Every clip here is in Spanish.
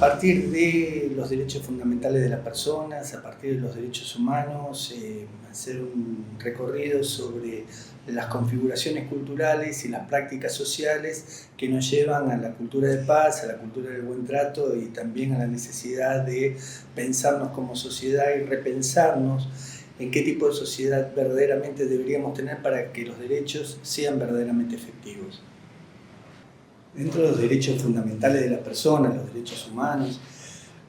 partir de los derechos fundamentales de las personas, a partir de los derechos humanos, hacer un recorrido sobre las configuraciones culturales y las prácticas sociales que nos llevan a la cultura de paz, a la cultura del buen trato y también a la necesidad de pensarnos como sociedad y repensarnos en qué tipo de sociedad verdaderamente deberíamos tener para que los derechos sean verdaderamente efectivos. Dentro de los derechos fundamentales de las personas, los derechos humanos,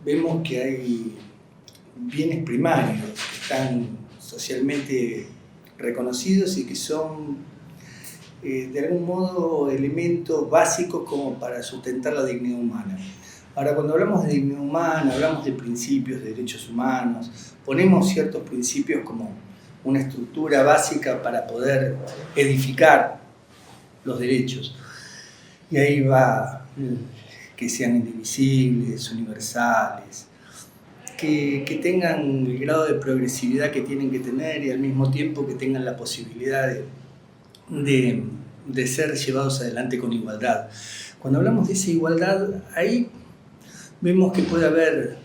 vemos que hay bienes primarios que están socialmente reconocidos y que son de algún modo elementos básicos como para sustentar la dignidad humana. Ahora, cuando hablamos de dignidad humana, hablamos de principios de derechos humanos, ponemos ciertos principios como una estructura básica para poder edificar los derechos. Y ahí va que sean indivisibles, universales, que tengan el grado de progresividad que tienen que tener y al mismo tiempo que tengan la posibilidad de ser llevados adelante con igualdad. Cuando hablamos de esa igualdad, ahí vemos que puede haber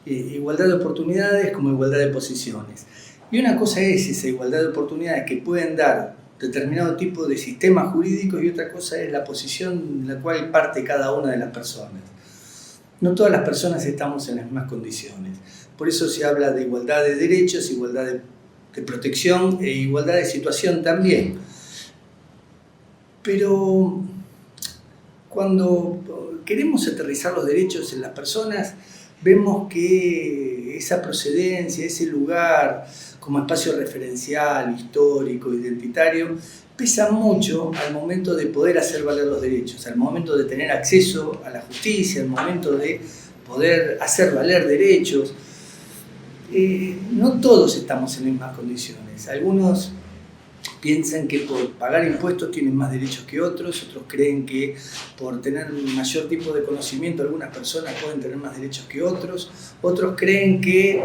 igualdad de oportunidades como igualdad de posiciones. Y una cosa es esa igualdad de oportunidades que pueden dar determinado tipo de sistemas jurídicos y otra cosa es la posición en la cual parte cada una de las personas. No todas las personas estamos en las mismas condiciones. Por eso se habla de igualdad de derechos, igualdad de protección e igualdad de situación también. Pero cuando queremos aterrizar los derechos en las personas, vemos que esa procedencia, ese lugar como espacio referencial, histórico, identitario, pesa mucho al momento de poder hacer valer los derechos, al momento de tener acceso a la justicia, al momento de poder hacer valer derechos. No todos estamos en las mismas condiciones. Algunos piensan que por pagar impuestos tienen más derechos que otros creen que por tener un mayor tipo de conocimiento algunas personas pueden tener más derechos que otros creen que,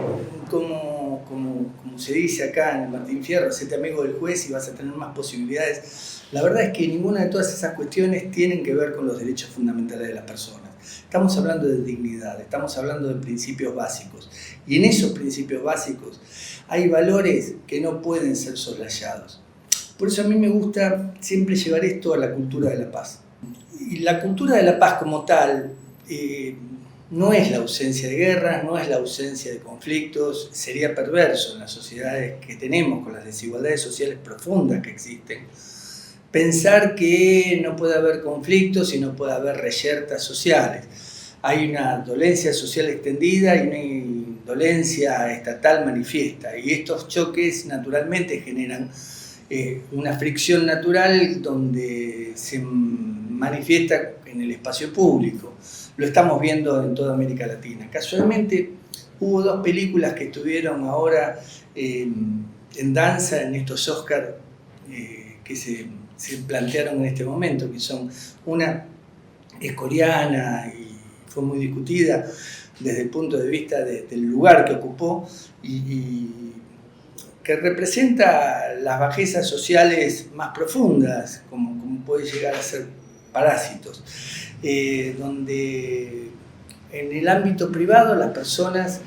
como se dice acá en Martín Fierro, séte amigo del juez y vas a tener más posibilidades. La verdad es que ninguna de todas esas cuestiones tienen que ver con los derechos fundamentales de las personas. Estamos hablando de dignidad, estamos hablando de principios básicos. Y en esos principios básicos hay valores que no pueden ser soslayados. Por eso a mí me gusta siempre llevar esto a la cultura de la paz. Y la cultura de la paz como tal no es la ausencia de guerras, no es la ausencia de conflictos. Sería perverso en las sociedades que tenemos, con las desigualdades sociales profundas que existen, pensar que no puede haber conflictos y no puede haber reyertas sociales. Hay una dolencia social extendida y una dolencia estatal manifiesta. Y estos choques naturalmente generan una fricción natural donde se manifiesta en el espacio público. Lo estamos viendo en toda América Latina. Casualmente hubo dos películas que estuvieron ahora en danza en estos Oscars que se plantearon en este momento, que son una es coreana y fue muy discutida desde el punto de vista del lugar que ocupó y que representa las bajezas sociales más profundas, como puede llegar a ser Parásitos, donde en el ámbito privado las personas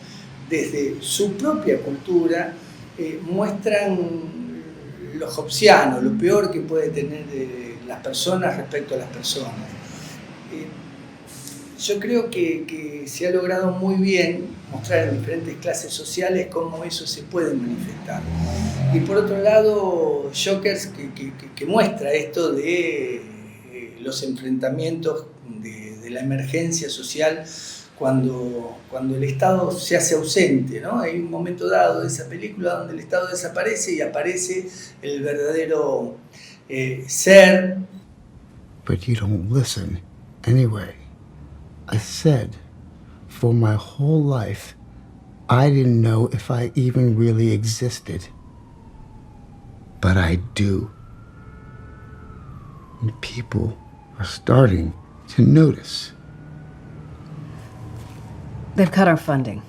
desde su propia cultura muestran lo hobbesiano, lo peor que puede tener las personas respecto a las personas. Yo creo que se ha logrado muy bien mostrar en diferentes clases sociales cómo eso se puede manifestar. Y por otro lado, Jokers que muestra esto de los enfrentamientos de la emergencia social cuando el Estado se hace ausente, ¿no? Hay un momento dado de esa película donde el Estado desaparece y aparece el verdadero ser. But you don't listen anyway. I said, for my whole life, I didn't know if I even really existed. But I do. And people are starting to notice. They've cut our funding.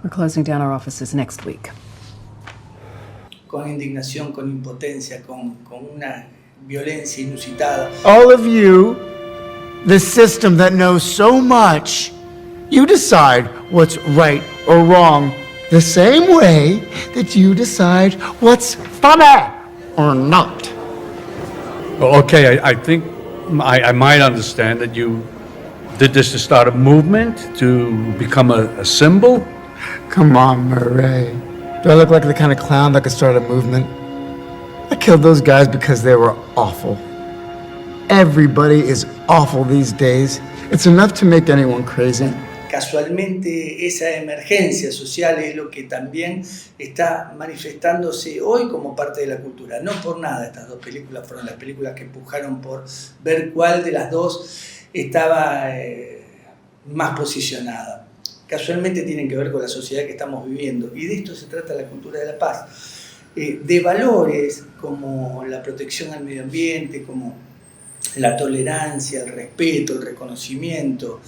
We're closing down our offices next week. Con indignación, con impotencia, con una violencia inusitada. All of you, the system that knows so much, You decide what's right or wrong the same way that you decide what's funny or not. Well, okay, I think I might understand that you did this to start a movement, to become a symbol. Come on, Murray. Do I look like the kind of clown that could start a movement? I killed those guys because they were awful. Everybody is awful these days. It's enough to make anyone crazy. Casualmente esa emergencia social es lo que también está manifestándose hoy como parte de la cultura. No por nada estas dos películas fueron las películas que empujaron por ver cuál de las dos estaba más posicionada. Casualmente tienen que ver con la sociedad que estamos viviendo y de esto se trata la cultura de la paz. De valores como la protección al medio ambiente, como la tolerancia, el respeto, el reconocimiento,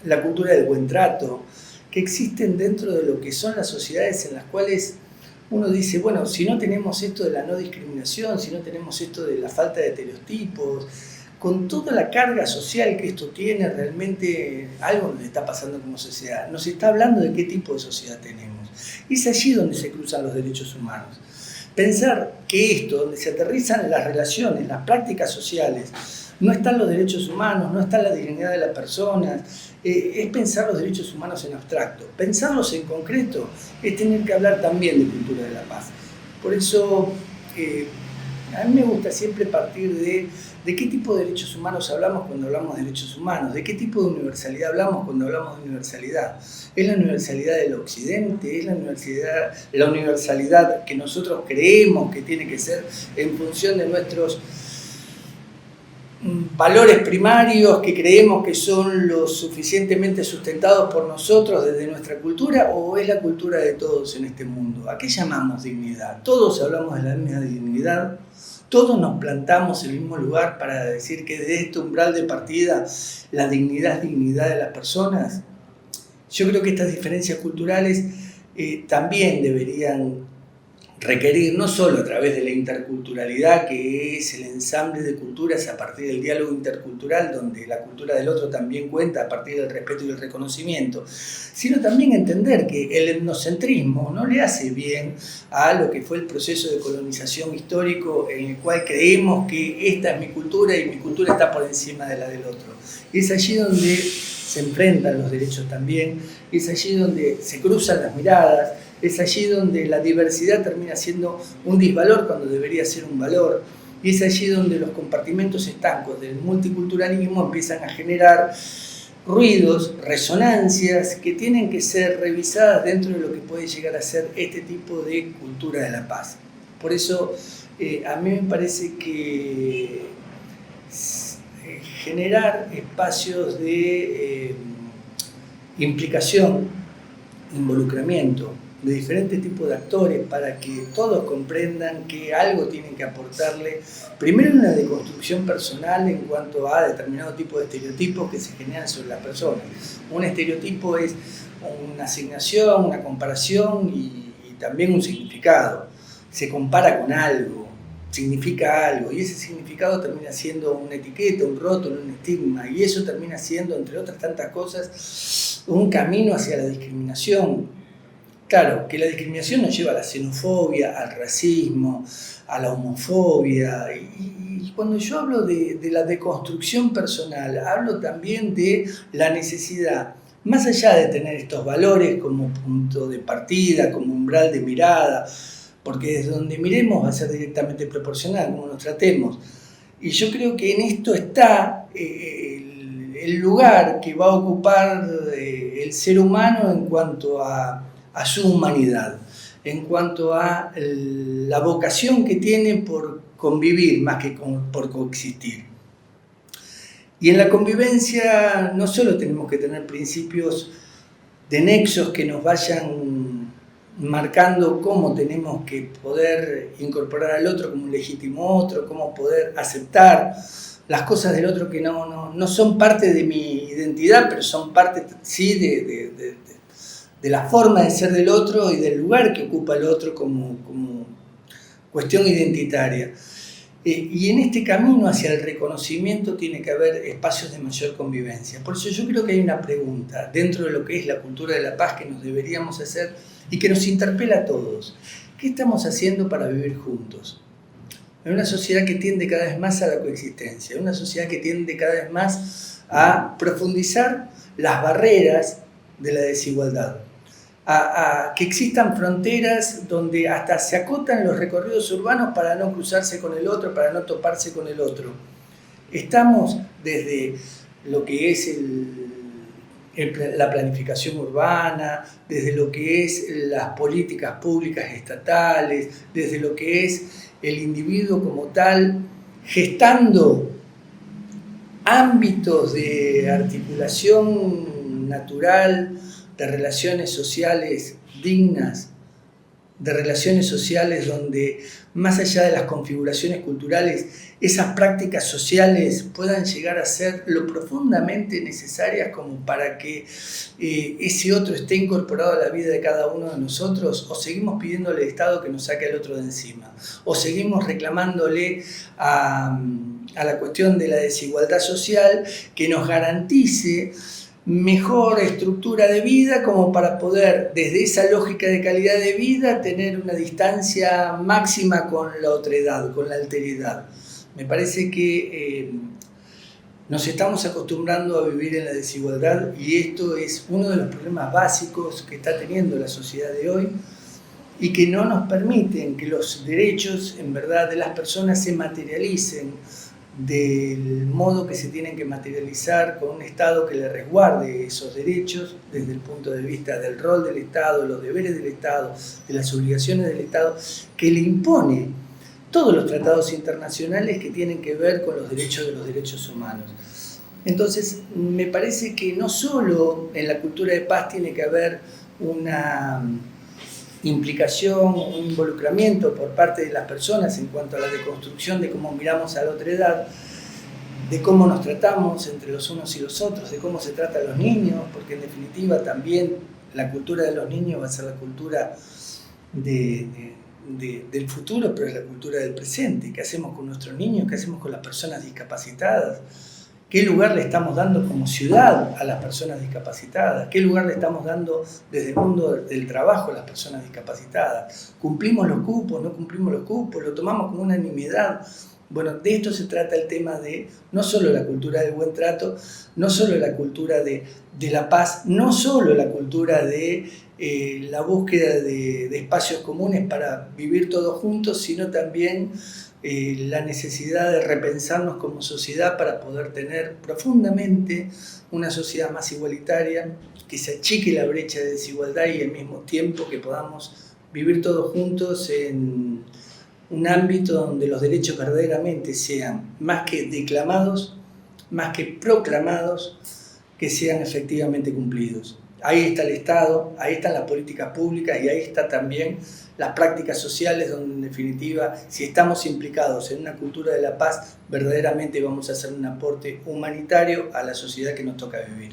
la cultura del buen trato, que existen dentro de lo que son las sociedades en las cuales uno dice, bueno, si no tenemos esto de la no discriminación, si no tenemos esto de la falta de estereotipos, con toda la carga social que esto tiene, realmente algo nos está pasando como sociedad. Nos está hablando de qué tipo de sociedad tenemos. Y es allí donde se cruzan los derechos humanos. Pensar que esto, donde se aterrizan las relaciones, las prácticas sociales, no están los derechos humanos, no está la dignidad de las personas, es pensar los derechos humanos en abstracto. Pensarlos en concreto es tener que hablar también de cultura de la paz. Por eso a mí me gusta siempre partir de qué tipo de derechos humanos hablamos cuando hablamos de derechos humanos, de qué tipo de universalidad hablamos cuando hablamos de universalidad. ¿Es la universalidad del occidente? ¿Es la universalidad que nosotros creemos que tiene que ser en función de nuestros valores primarios que creemos que son lo suficientemente sustentados por nosotros desde nuestra cultura, o es la cultura de todos en este mundo? ¿A qué llamamos dignidad? Todos hablamos de la misma dignidad, todos nos plantamos en el mismo lugar para decir que desde este umbral de partida la dignidad es dignidad de las personas. Yo creo que estas diferencias culturales también deberían requerir, no solo a través de la interculturalidad, que es el ensamble de culturas a partir del diálogo intercultural, donde la cultura del otro también cuenta a partir del respeto y el reconocimiento, sino también entender que el etnocentrismo no le hace bien a lo que fue el proceso de colonización histórico en el cual creemos que esta es mi cultura y mi cultura está por encima de la del otro. Y es allí donde se enfrentan los derechos también, es allí donde se cruzan las miradas, es allí donde la diversidad termina siendo un disvalor cuando debería ser un valor. Y es allí donde los compartimentos estancos del multiculturalismo empiezan a generar ruidos, resonancias que tienen que ser revisadas dentro de lo que puede llegar a ser este tipo de cultura de la paz. Por eso a mí me parece que generar espacios de implicación, involucramiento de diferentes tipos de actores para que todos comprendan que algo tienen que aportarle, primero en una deconstrucción personal en cuanto a determinado tipo de estereotipos que se generan sobre las personas. Un estereotipo es una asignación, una comparación y también un significado. Se compara con algo, significa algo, y ese significado termina siendo una etiqueta, un rótulo, un estigma, y eso termina siendo, entre otras tantas cosas, un camino hacia la discriminación. Claro, que la discriminación nos lleva a la xenofobia, al racismo, a la homofobia, y cuando yo hablo de la deconstrucción personal, hablo también de la necesidad, más allá de tener estos valores como punto de partida, como umbral de mirada, porque desde donde miremos va a ser directamente proporcional, como nos tratemos. Y yo creo que en esto está el lugar que va a ocupar el ser humano en cuanto a su humanidad, en cuanto a la vocación que tiene por convivir más que por coexistir. Y en la convivencia no solo tenemos que tener principios de nexos que nos vayan marcando cómo tenemos que poder incorporar al otro como un legítimo otro, cómo poder aceptar las cosas del otro que no son parte de mi identidad, pero son parte, sí, de la forma de ser del otro y del lugar que ocupa el otro como cuestión identitaria. Y en este camino hacia el reconocimiento tiene que haber espacios de mayor convivencia. Por eso yo creo que hay una pregunta dentro de lo que es la cultura de la paz que nos deberíamos hacer y que nos interpela a todos. ¿Qué estamos haciendo para vivir juntos? En una sociedad que tiende cada vez más a la coexistencia, en una sociedad que tiende cada vez más a profundizar las barreras de la desigualdad, a que existan fronteras donde hasta se acotan los recorridos urbanos para no cruzarse con el otro, para no toparse con el otro. Estamos desde lo que es la planificación urbana, desde lo que es las políticas públicas estatales, desde lo que es el individuo como tal, gestando ámbitos de articulación natural, de relaciones sociales dignas, de relaciones sociales donde, más allá de las configuraciones culturales, esas prácticas sociales puedan llegar a ser lo profundamente necesarias como para que ese otro esté incorporado a la vida de cada uno de nosotros, o seguimos pidiéndole al Estado que nos saque al otro de encima, o seguimos reclamándole a la cuestión de la desigualdad social que nos garantice mejor estructura de vida como para poder, desde esa lógica de calidad de vida, tener una distancia máxima con la otredad, con la alteridad. Me parece que nos estamos acostumbrando a vivir en la desigualdad y esto es uno de los problemas básicos que está teniendo la sociedad de hoy y que no nos permiten que los derechos, en verdad, de las personas se materialicen del modo que se tienen que materializar con un Estado que le resguarde esos derechos desde el punto de vista del rol del Estado, los deberes del Estado, de las obligaciones del Estado, que le impone todos los tratados internacionales que tienen que ver con los derechos humanos. Entonces, me parece que no solo en la cultura de paz tiene que haber una implicación, un involucramiento por parte de las personas en cuanto a la deconstrucción de cómo miramos a la otredad, de cómo nos tratamos entre los unos y los otros, de cómo se trata a los niños, porque en definitiva también la cultura de los niños va a ser la cultura del futuro, pero es la cultura del presente. ¿Qué hacemos con nuestros niños? ¿Qué hacemos con las personas discapacitadas? ¿Qué lugar le estamos dando como ciudad a las personas discapacitadas? ¿Qué lugar le estamos dando desde el mundo del trabajo a las personas discapacitadas? ¿Cumplimos los cupos? ¿No cumplimos los cupos? ¿Lo tomamos como una nimiedad? Bueno, de esto se trata el tema de no solo la cultura del buen trato, no solo la cultura de la paz, no solo la cultura de la búsqueda de espacios comunes para vivir todos juntos, sino también la necesidad de repensarnos como sociedad para poder tener profundamente una sociedad más igualitaria, que se achique la brecha de desigualdad y al mismo tiempo que podamos vivir todos juntos en un ámbito donde los derechos verdaderamente sean más que declamados, más que proclamados, que sean efectivamente cumplidos. Ahí está el Estado, ahí están las políticas públicas y ahí está también las prácticas sociales donde en definitiva, si estamos implicados en una cultura de la paz, verdaderamente vamos a hacer un aporte humanitario a la sociedad que nos toca vivir.